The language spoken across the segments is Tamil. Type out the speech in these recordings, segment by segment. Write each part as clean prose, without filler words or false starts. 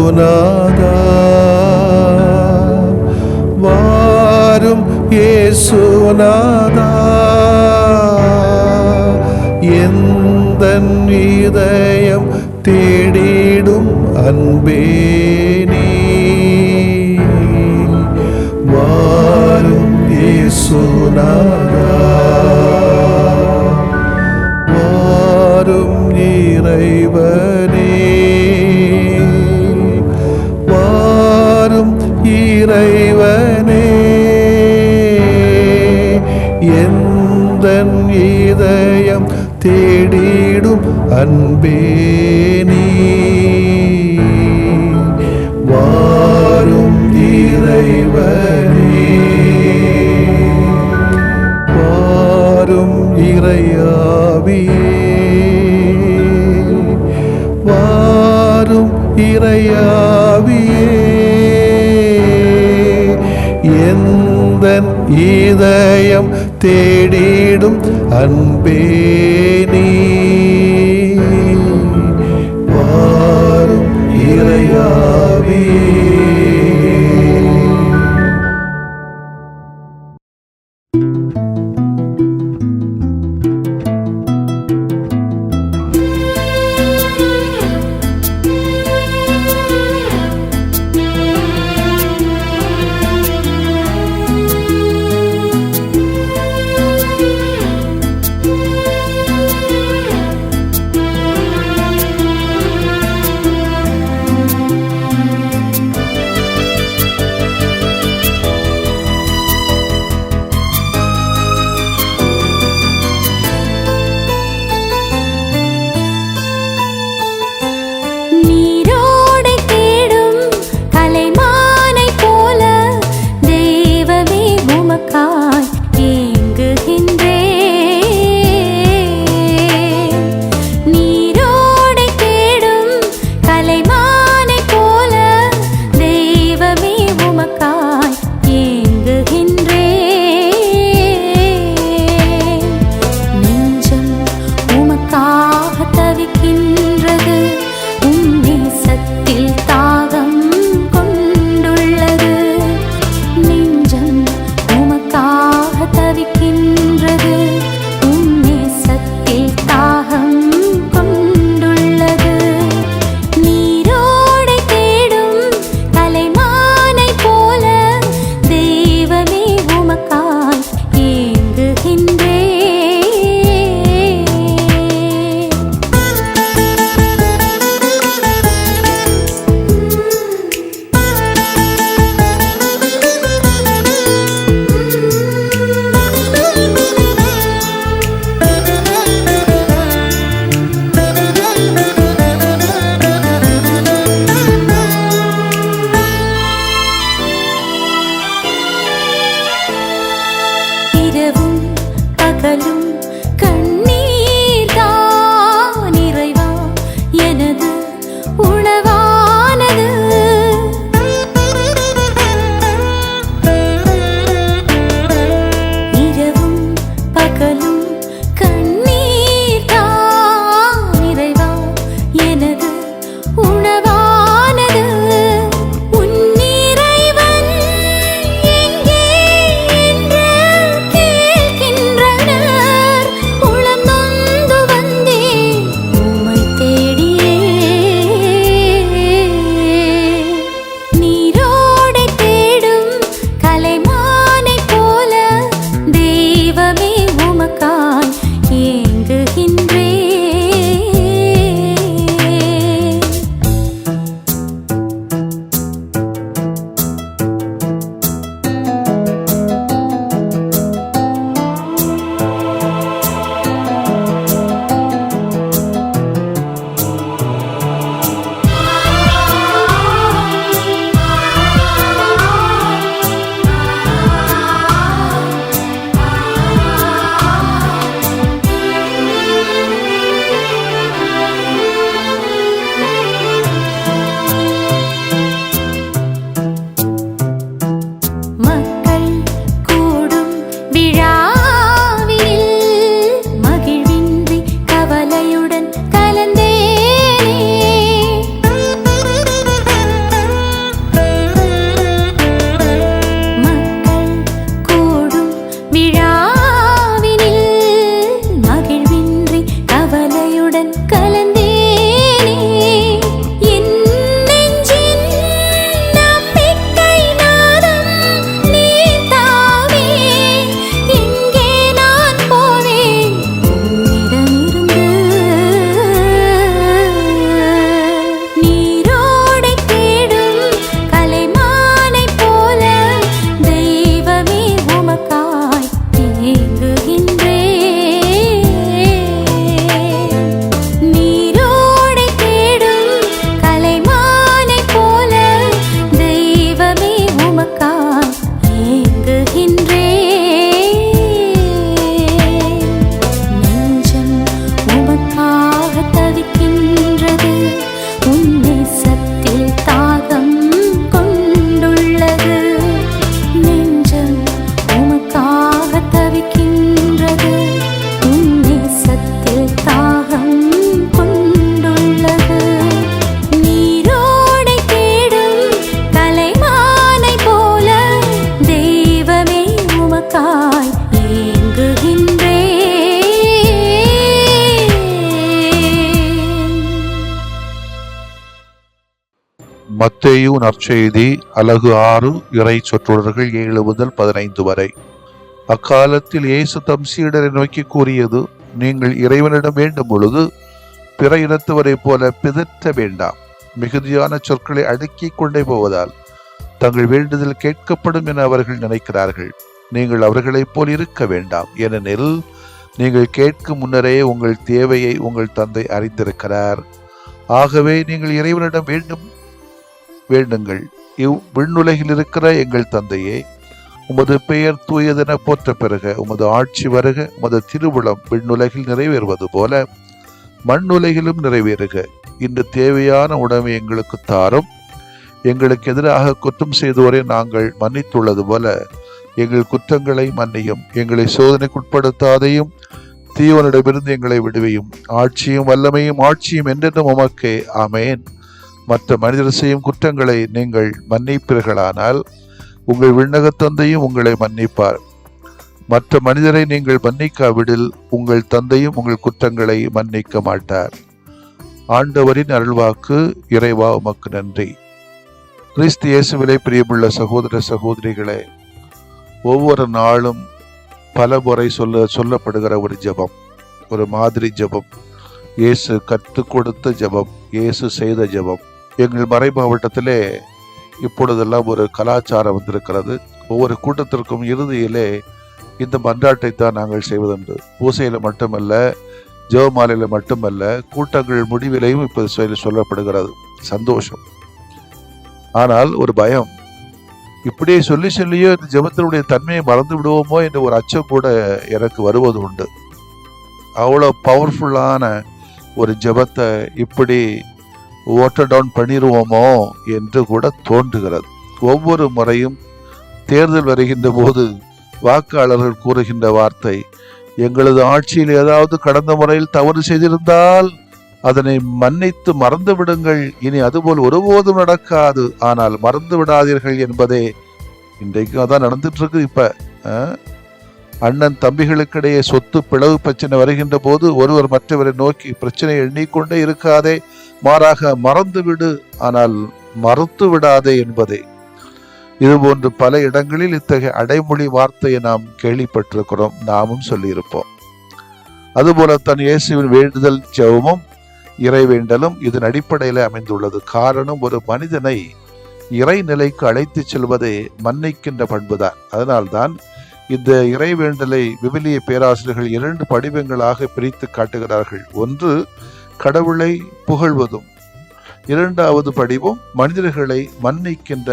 இயேசுநாதா வாரும் இயேசுநாதா எந்தன் இதயம் தேடிடும் அன்பே நீ வாரும் இயேசுநாதா வாரும் இறைவனே வாரும் இறைவனே எந்தன் இதயம் தேடிடும் அன்பே நீ வாரும் இறைவனே வாரும் இறையாவியே வாரும் இறையாவியே எந்தன் இதயம் தேடிடும் அன்பே நீ வாரும் இறையாவியே. மத்தேயு நற்செய்தி அலகு 6 இறை சொற்றொடர்கள் 7 முதல் 15 வரை. அக்காலத்தில் இயேசு தம் சீடரை நோக்கி கூறியது, நீங்கள் இறைவனிடம் வேண்டும் பொழுது பிற இனத்தவரை போல பிதற்ற வேண்டாம். மிகுதியான சொற்களை அடுக்கிக் கொண்டே போவதால் தங்கள் வேண்டுதல் கேட்கப்படும் என அவர்கள் நினைக்கிறார்கள். நீங்கள் அவர்களைப் போல் இருக்க வேண்டாம். ஏனெனில் நீங்கள் கேட்கும் முன்னரே உங்கள் தேவையை உங்கள் தந்தை அறிந்திருக்கிறார். ஆகவே நீங்கள் இறைவனிடம் வேண்டுங்கள். விண்ணுலகில் இருக்கிற எங்கள் தந்தையே, உமது பெயர் தூயதென போற்ற பெறுக. உமது ஆட்சி வருக. உமது திருவுளம் விண்ணுலகில் நிறைவேறுவது போல மண்ணுலகிலும் நிறைவேறுக. இன்று தேவையான உணவை எங்களுக்கு தாரும். எங்களுக்கு எதிராக குற்றம் செய்தோரை நாங்கள் மன்னித்துள்ளது போல எங்கள் குற்றங்களை மன்னியும். எங்களை சோதனைக்குட்படுத்தாதையும் தீவனிடமிருந்து எங்களை விடுவையும். ஆட்சியும் வல்லமையும் ஆட்சியும் என்றென்றும் உமக்கே. ஆமேன். மற்ற மனிதர் செய்யும் குற்றங்களை நீங்கள் மன்னிப்பீர்களானால் உங்கள் விண்ணக தந்தையும் உங்களை மன்னிப்பார். மற்ற மனிதரை நீங்கள் மன்னிக்காவிடில் உங்கள் தந்தையும் உங்கள் குற்றங்களை மன்னிக்க மாட்டார். ஆண்டவரின் அருள்வாக்கு. இறைவா உமக்கு நன்றி. கிறிஸ்து இயேசுவிலே பிரியமுள்ள சகோதர சகோதரிகளே, ஒவ்வொரு நாளும் பல முறை சொல்லப்படுகிற ஒரு ஜெபம், ஒரு மாதிரி ஜெபம், இயேசு கற்றுக் கொடுத்த ஜெபம், இயேசு செய்த ஜெபம். எங்கள் மறை மாவட்டத்திலே இப்பொழுதெல்லாம் ஒரு கலாச்சாரம் வந்திருக்கிறது. ஒவ்வொரு கூட்டத்திற்கும் இறுதியிலே இந்த மன்றாட்டை தான் நாங்கள் செய்வதுண்டு. பூசையில் மட்டுமல்ல, ஜெபமாலையில் மட்டுமல்ல, கூட்டங்கள் முடிவிலையும் இப்போது சொல்லப்படுகிறது. சந்தோஷம். ஆனால் ஒரு பயம், இப்படியே சொல்லியோ இந்த ஜெபத்தினுடைய தன்மையை மறந்து விடுவோமோ என்ற ஒரு அச்சம் கூட எனக்கு வருவது உண்டு. அவ்வளோ பவர்ஃபுல்லான ஒரு ஜெபத்தை இப்படி வாட்டர் டவுன் பண்ணிடுவோமோ என்று கூட தோன்றுகிறது. ஒவ்வொரு முறையும் தேர்தல் வருகின்ற போது வாக்காளர்கள் கூறுகின்ற வார்த்தை, எங்களது ஆட்சியில் ஏதாவது கடந்த முறையில் தவறு செய்திருந்தால் அதனை மன்னித்து மறந்து விடுங்கள். இனி அதுபோல் ஒருபோதும் நடக்காது. ஆனால் மறந்து விடாதீர்கள் என்பதே இன்றைக்கும் அதான் நடந்துட்டு இருக்கு. இப்ப அண்ணன் தம்பிகளுக்கிடையே சொத்து பிளவு பிரச்சனை வருகின்ற போது ஒருவர் மற்றவரை நோக்கி பிரச்சனையை எண்ணிக்கொண்டே இருக்காதே, மாறாக மறந்துவிடு, ஆனால் மறுத்து விடாதே என்பதே. இதுபோன்று பல இடங்களில் இத்தகைய அடைமொழி வார்த்தையை நாம் கேள்விப்பட்டிருக்கிறோம், நாமும் சொல்லியிருப்போம். அதுபோலத்தான் இயேசுவின் வேண்டுதல் ஜெபமும் இறைவேண்டலும் இதன் அடிப்படையில் அமைந்துள்ளது. காரணம், ஒரு மனிதனை இறை நிலைக்கு அழைத்து செல்வதே மன்னிக்கின்ற பண்புதான். அதனால்தான் இந்த இறைவேண்டலை விவிலிய பேராசிரியர்கள் 2 படிவங்களாக பிரித்து காட்டுகிறார்கள். ஒன்று கடவுளை புகழ்வதும், 2வது படிவம் மனிதர்களை மன்னிக்கின்ற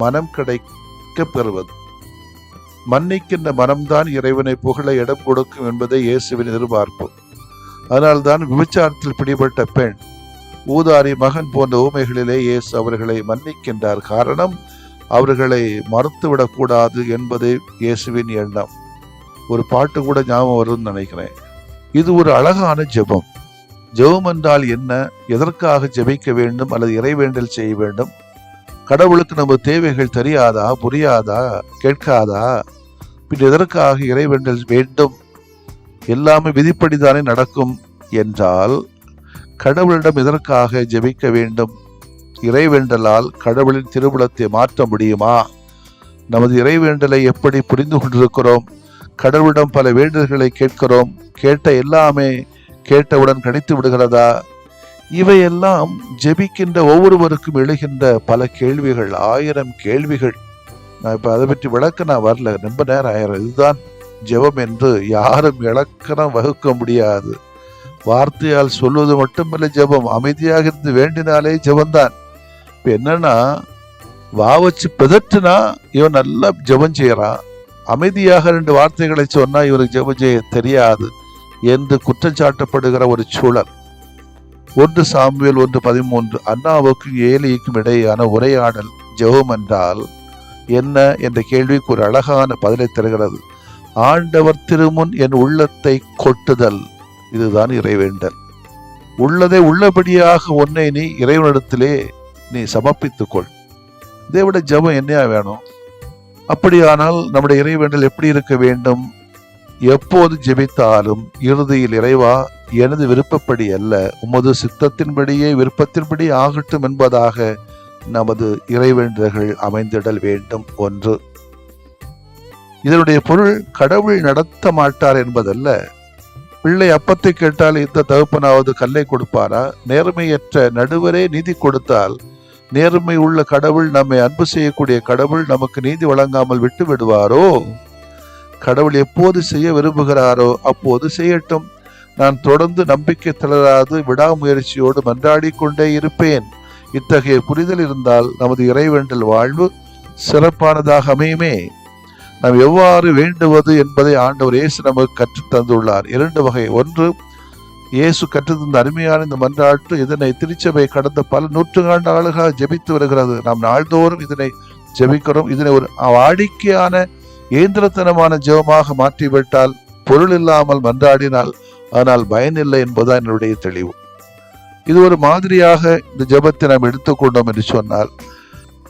மனம் கிடைக்க பெறுவது. மன்னிக்கின்ற மனம்தான் இறைவனை புகழ இடம் கொடுக்கும் என்பதை இயேசுவின் எதிர்பார்ப்பு. அதனால்தான் விபச்சாரத்தில் பிடிபட்ட பெண், ஊதாரி மகன் போன்ற ஊமைகளிலே இயேசு அவர்களை மன்னிக்கின்றார். காரணம், அவர்களை மறுத்துவிடக்கூடாது என்பதே இயேசுவின் எண்ணம். ஒரு பாட்டு கூட ஞாபகம் வரும்னு நினைக்கிறேன். இது ஒரு அழகான ஜெபம். ஜெபம் என்றால் என்ன? எதற்காக ஜெபிக்க வேண்டும் அல்லது இறைவேண்டல் செய்ய வேண்டும்? கடவுளுக்கு நம்ம தேவைகள் தெரியாதா, புரியாதா, கேட்காதா? பின் எதற்காக இறைவேண்டல் வேண்டும்? எல்லாமே விதிப்படிதானே நடக்கும் என்றால் கடவுளிடம் எதற்காக ஜெபிக்க வேண்டும்? இறைவேண்டலால் கடவுளின் திருவுளத்தை மாற்ற முடியுமா? நமது இறைவேண்டலை எப்படி புரிந்து கொண்டிருக்கிறோம்? கடவுளிடம் பல வேண்டுதல்களை கேட்கிறோம். கேட்ட எல்லாமே கேட்டவுடன் கிடைத்து விடுகிறதா? இவையெல்லாம் ஜெபிக்கின்ற ஒவ்வொருவருக்கும் எழுகின்ற பல கேள்விகள், 1000 கேள்விகள். நான் இப்ப அதை பற்றி விளக்க நான் வரல, ரொம்ப நேரம் ஆயிரம். இதுதான் ஜெபம் என்று யாரும் இலக்கணம் வகுக்க முடியாது. வார்த்தையால் சொல்வது மட்டுமல்ல ஜெபம், அமைதியாக இருந்து வேண்டினாலே ஜெபம்தான். இப்ப என்னன்னா, வா வச்சு பிதற்றுனா இவன் நல்லா ஜெபம் செய்யறான், அமைதியாக 2 வார்த்தைகளை சொன்னா இவருக்கு ஜெபம் செய்ய தெரியாது என்று குற்றம் சாட்டப்படுகிற ஒரு சூழல். 1 சாமுவேல் 1:13 அன்னாவுக்கும் ஏலிக்கும் இடையேயான உரையாடல் ஜெபம் என்றால் என்ன என்ற கேள்விக்கு ஒரு அழகான பதிலை தருகிறது. ஆண்டவர் திருமுன் என் உள்ளத்தை கொட்டுதல், இதுதான் இறைவேண்டல். உள்ளதை உள்ளபடியாக உன்னை நீ இறைவனிடத்திலே நீ சமர்ப்பித்துக்கொள். இதை விட ஜெபம் என்ன வேணும்? அப்படியானால் நம்முடைய இறைவேண்டல் எப்படி இருக்க வேண்டும்? எப்போது ஜெபித்தாலும் இறுதியில், இறைவா, எனது விருப்பப்படி அல்ல, உமது சித்தத்தின்படியே விருப்பத்தின்படி ஆகட்டும் என்பதாக நமது இறைவேண்டுதல்கள் அமைந்திடல் வேண்டும். 1. இதனுடைய பொருள் கடவுள் நடத்த மாட்டார் என்பதல்ல. பிள்ளை அப்பத்தை கேட்டால் இந்த தகப்பனாவது கல்லை கொடுப்பாரா? நேர்மையற்ற நடுவரே நீதி கொடுத்தால் நேர்மை உள்ள கடவுள், நம்மை அன்பு செய்யக்கூடிய கடவுள் நமக்கு நீதி வழங்காமல் விட்டு விடுவாரோ? கடவுள் எப்போது செய்ய விரும்புகிறாரோ அப்போது செய்யட்டும். நான் தொடர்ந்து நம்பிக்கை தளராது விடாமுயற்சியோடு மன்றாடி கொண்டே இருப்பேன். இத்தகைய புரிதல் இருந்தால் நமது இறைவேண்டல் வாழ்வு சிறப்பானதாக அமையுமே. நாம் எவ்வாறு வேண்டுவது என்பதை ஆண்டவர் இயேசு நமக்கு கற்றுத் தந்துள்ளார். 2 வகை. 1, இயேசு கற்றுத்தந்த அருமையான இந்த மன்றாட்டு, இதனை திருச்சபை கடந்த பல நூற்றுக்காண்டாளாக ஜெபித்து வருகிறது. நாம் நாள்தோறும் இதனை ஜெபிக்கிறோம். இதனை ஒரு வாடிக்கையான இயந்திரத்தனமான ஜெபமாக மாற்றிவிட்டால், பொருள் இல்லாமல் மன்றாடினால் ஆனால் பயனில்லை என்பதுதான் என்னுடைய தெளிவு. இது ஒரு மாதிரியாக இந்த ஜெபத்தை நாம் எடுத்துக்கொண்டோம் என்று சொன்னால்,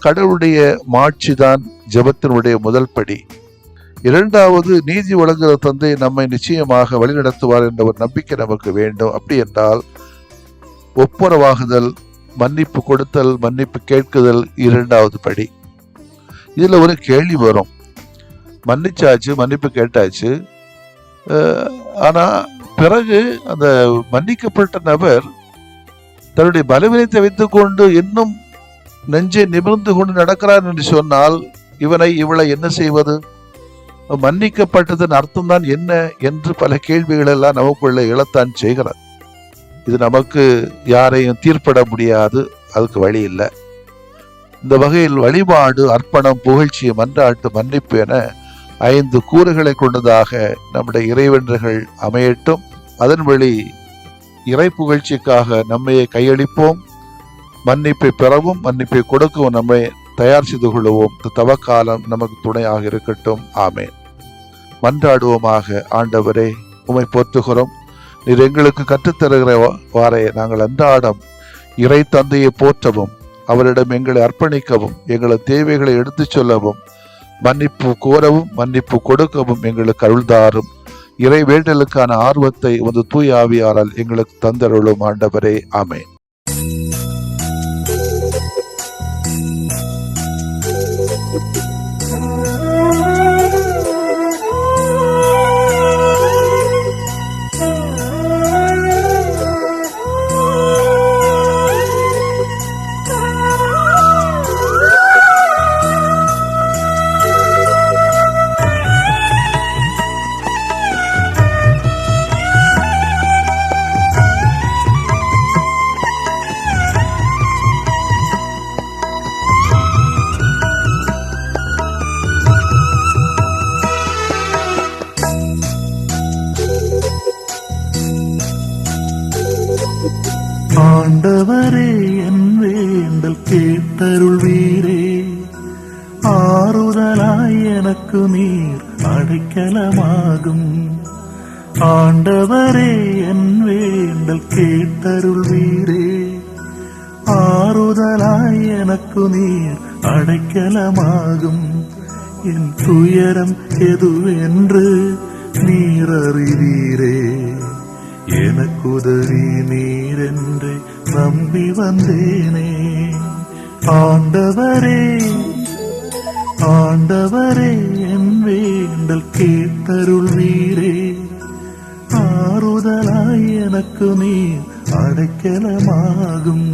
கடவுளுடைய மாட்சி தான் ஜெபத்தினுடைய முதல் படி. 2வது, நீதி வழங்குகிற தந்தை நம்மை நிச்சயமாக வழிநடத்துவார் என்ற ஒரு நம்பிக்கை நமக்கு வேண்டும். அப்படி என்றால் ஒப்புரவாகுதல், மன்னிப்பு கொடுத்தல், மன்னிப்பு கேட்குதல் 2வது படி. இதுல ஒரு கேள்வி வரும். மன்னிச்சாச்சு, மன்னிப்பு கேட்டாச்சு, ஆனா பிறகு அந்த மன்னிக்கப்பட்ட நபர் தன்னுடைய பலவீனத்தை வைத்துக் கொண்டு இன்னும் நெஞ்சை நிமிர்ந்து கொண்டு நடக்கிறார் என்று சொன்னால், இவளை என்ன செய்வது? மன்னிக்கப்பட்டதன் அர்த்தம் தான் என்ன என்று பல கேள்விகள் எல்லாம் நமக்குள்ள எழத்தான் செய்கிறது. இது நமக்கு யாரையும் தீர்ப்பட முடியாது, அதுக்கு வழி இல்லை. இந்த வகையில் வழிபாடு, அர்ப்பணம், புகழ்ச்சி, மன்றாட்டு, மன்னிப்பு என 5 கூறுகளை கொண்டதாக நம்முடைய இறைவென்றர்கள் அமையட்டும். அதன் வழி இறை புகழ்ச்சிக்காக நம்மையை கையளிப்போம். மன்னிப்பை பெறவும் மன்னிப்பை கொடுக்கவும் நம்மை தயார் செய்து கொள்வோம். தவக்காலம் நமக்கு துணையாக இருக்கட்டும். ஆமேன். மன்றாடுவோமாக. ஆண்டவரே, உம்மை போற்றுகிறோம். நீர் எங்களுக்கு கற்றுத்தருகிறவாறே நாங்கள் அன்றாடம் இறை தந்தையை போற்றவும், அவரிடம் எங்களை அர்ப்பணிக்கவும், எங்களது தேவைகளை எடுத்துச் சொல்லவும், மன்னிப்பு கோரவும் மன்னிப்பு கொடுக்கவும் எங்களுக்கு அருள்தாரும். இறை வேண்டலுக்கான ஆர்வத்தை உமது தூய ஆவியாரால் எங்களுக்கு தந்தருளும். ஆண்டவரே, ஆமேன். ஆண்டவரே, என் வேண்டல் கேட்டருள்வீரே. ஆறுதலாய் எனக்கு நீர் அடைக்கலமாகும். ஆண்டவரே, என் வேண்டல் கேட்டருள்வீரே. ஆறுதலாய் எனக்கு நீர் அடைக்கலமாகும். என் துயரம் எதுவென்று நீர் அறிவீரே. எனக்குதவி நீரென்று நம்பி வந்தேனே. ஆண்டவரே, ஆண்டவரே, என் வேண்டல் கேட்டருள்வீரே. ஆறுதலாய் எனக்கு நீர் அடைக்கலமாகும்.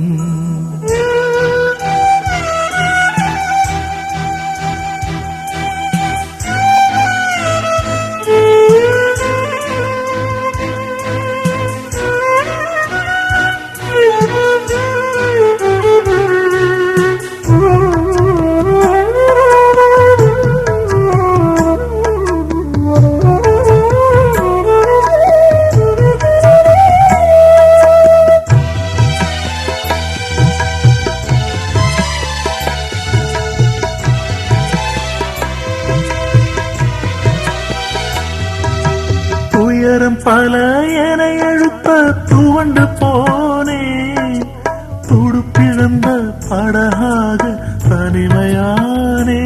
துயரம் பல என எழுத்த துவண்டு போனே. துடுப்பிழந்த படகாக தனிமையானே.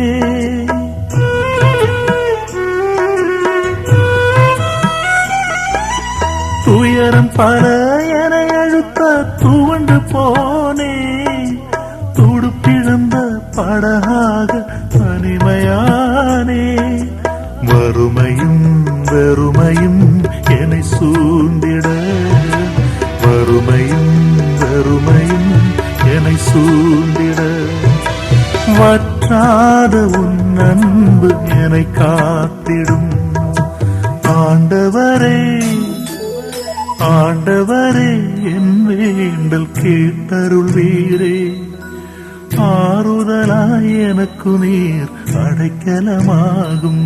துயரம் பல என எழுத்த துவண்டு போனே. துடுப்பிழந்த படகாக தனிமையானே. வறுமையும் வெறுமையும் என்னை சூழ்ந்திட, வறுமையும் வெறுமையும் என்னை சூழ்ந்திட, வற்றாத உன் அன்பு என்னை காத்திடும். ஆண்டவரே ஆண்டவரே, என் வேண்டல் கேட்டருள்வீரே. ஆறுதலாய் எனக்கு நீர் அடைக்கலமாகும்.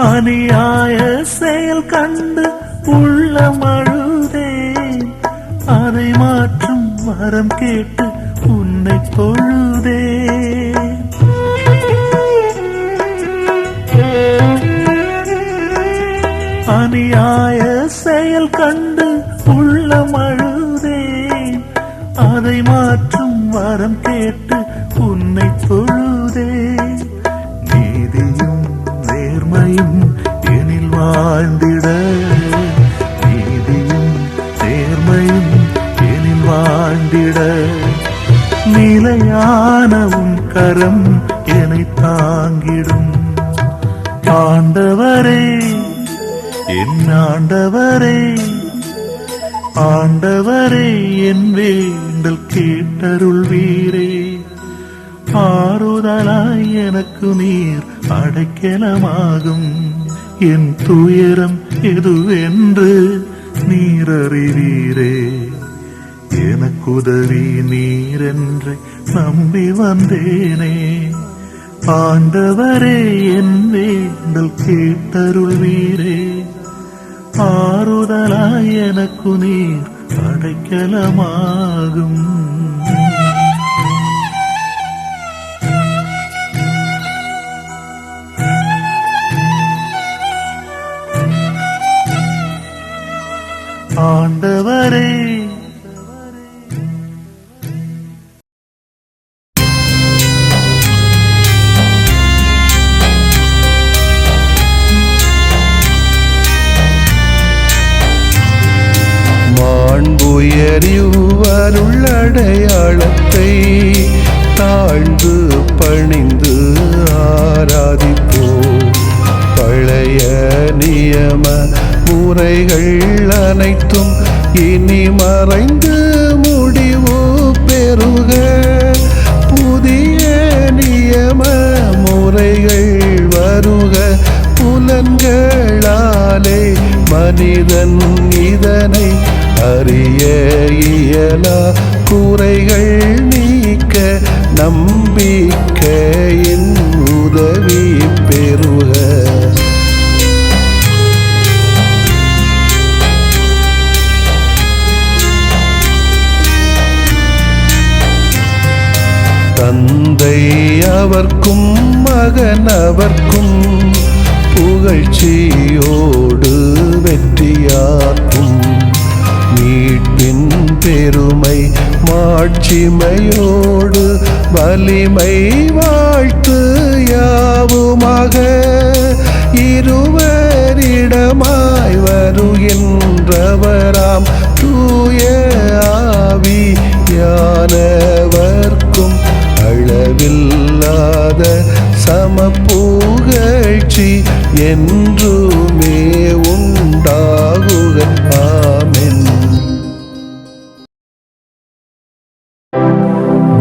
அநியாய செயல் கண்டு உள்ளம் அழுதேன். அதை மாற்றும் வரம் கேட்டு உன்னை தொழுதேன். அநியாய செயல் கண்டு உள்ளம் அழுதேன். அதை மாற்றும் வரம் கேட்டு உன்னை தொழுதேன். நீதியும் நேர்மையும் எனில் வாழ்ந்திட, நீதியும் நேர்மையும் எனில் வாழ்ந்திட, நிலையான உன் கரம் என்னை தாங்கிடும். ஆண்டவரே என் ஆண்டவரே, ஆண்டவரே என் வேண்டல் கேட்டருள்வீரே. ஆறுதலாய் எனக்கு நீர் அடைக்கலமாகும். என் துயரம் எதுவென்று நீர் அறிவீரே. எனக்குதவி நீரென்று நம்பி வந்தேனே. ஆண்டவரே என் வேண்டல் கேட்டருள்வீரே. ஆறுதலாய் எனக்கு நீர் அடைக்கலமாகும். ஆண்டவரே மாண்புயரிவருள்ளடையாளத்தை தாழ்ந்து பணிந்து ஆராதிப்போம். பழைய நியம முறைகள் அனைத்தும் இனி மறைந்து முடிவு பெறுக. புதிய நியம முறைகள் வருக. புலன்களாலே மனிதன் இதனை அறிய இயலா. குறைகள் நீக்க நம்பிக்கையின் உதவி பெறுக. தந்தை அவர்க்கும் மகன் அவர்க்கும் புகழ்ச்சியோடு வெற்றியாக்கும். மீட்பின் பெருமை மாட்சிமையோடு வலிமை வாழ்த்து யாவுமாக. இருவரிடமாய் வருகின்றவராம் தூய ஆவியானவர்க்கும் அளவில்லாத சமப்புகழ்ச்சி என்றுமே உண்டாகுக. ஆமென்.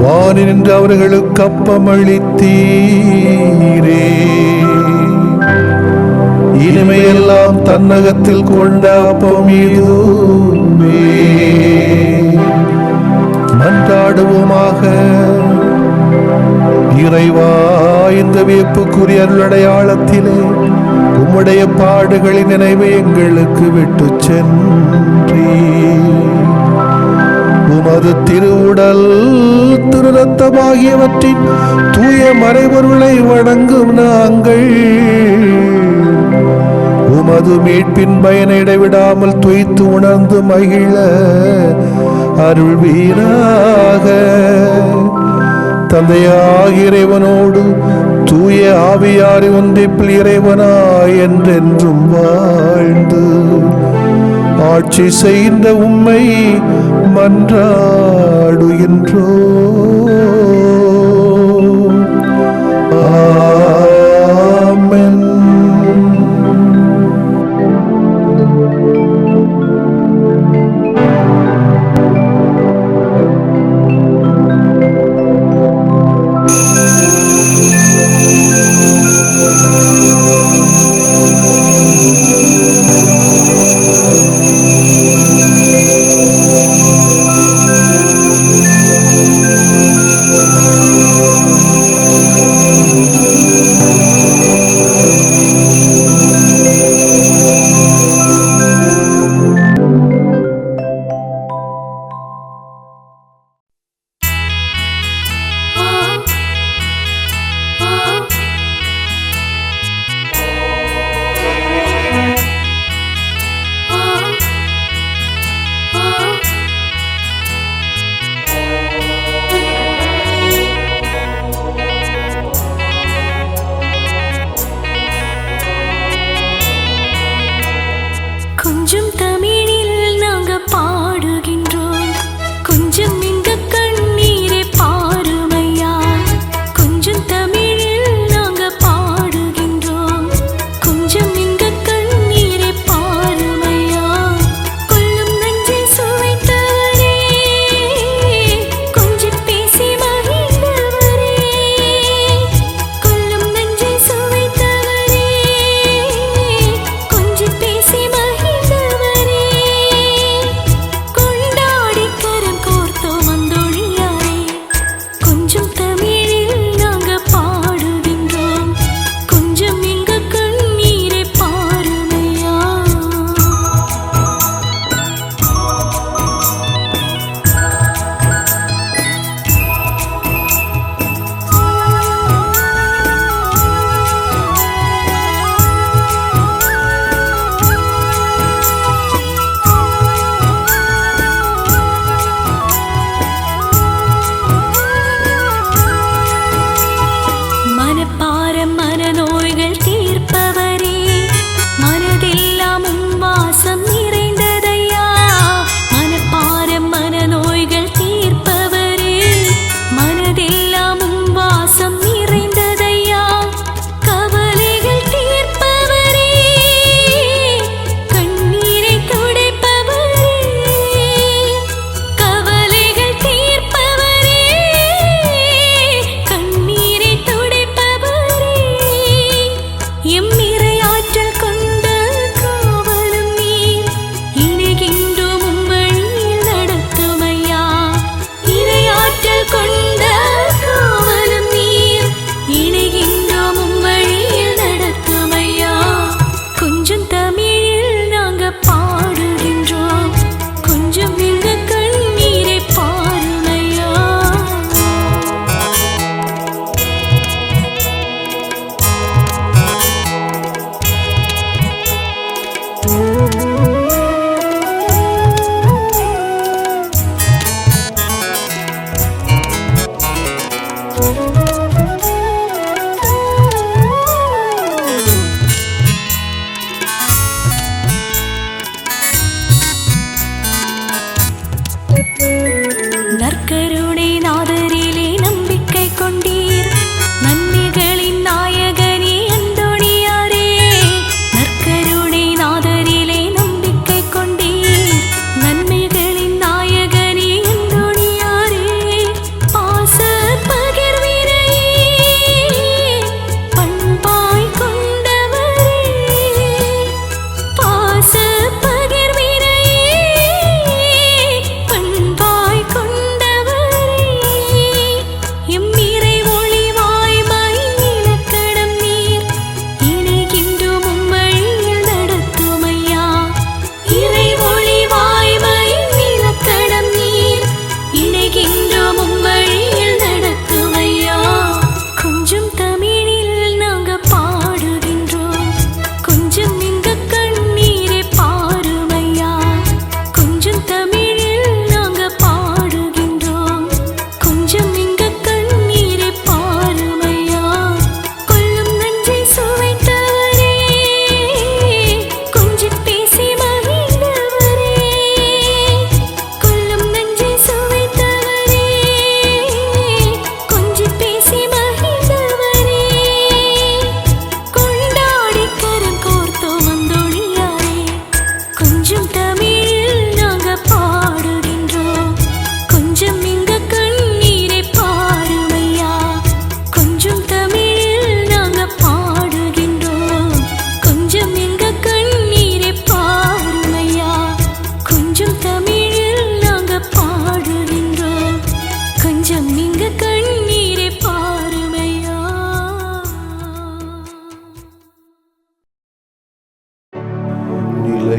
வானில் நின்று அவர்களுக்கு அப்பமளித்தீரே. இனிமையெல்லாம் தன்னகத்தில் கொண்ட அப்பம் இதுவே. மன்றாடுவோமாக. இறைவா, இந்த வியப்புக்குரிய அருளடையாளத்திலே உம்முடைய பாடுகளின் நினைவை எங்களுக்கு விட்டு சென்றீ. உமது திருவுடல் திரு ரத்தமாகியவற்றின் தூய மறைபொருளை வணங்கும் நாங்கள் உமது மீட்பின் பயனை இடைவிடாமல் துய்த்து உணர்ந்து மகிழ அருள்வீராக. தந்தையாகிய இறைவனோடு தூய ஆவியாரை ஒன்றிப்பில் இறைவனாய் என்றென்றும் வாழ்ந்து ஆட்சி செய்த உம்மை மன்றாடுகின்றோ. ஆமென்.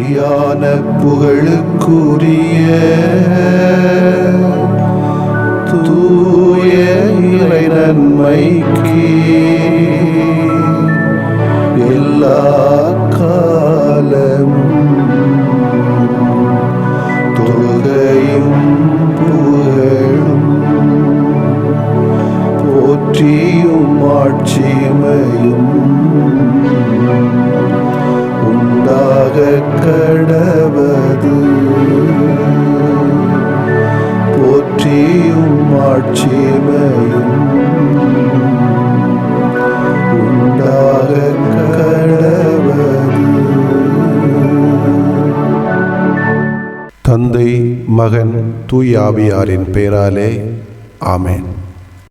மெய்யான புகழுக்குரிய தூய இறை நன்மைக்கு எல்லா காலமும் தொழுகையும் புகழும் போற்றியும் ஆட்சிமையும் உண்டாக கடவது. போற்றியும் ஆட்சிமையும் உண்டாக கடவது. தந்தை, மகன், தூய ஆவியாரின் பெயராலே ஆமென்.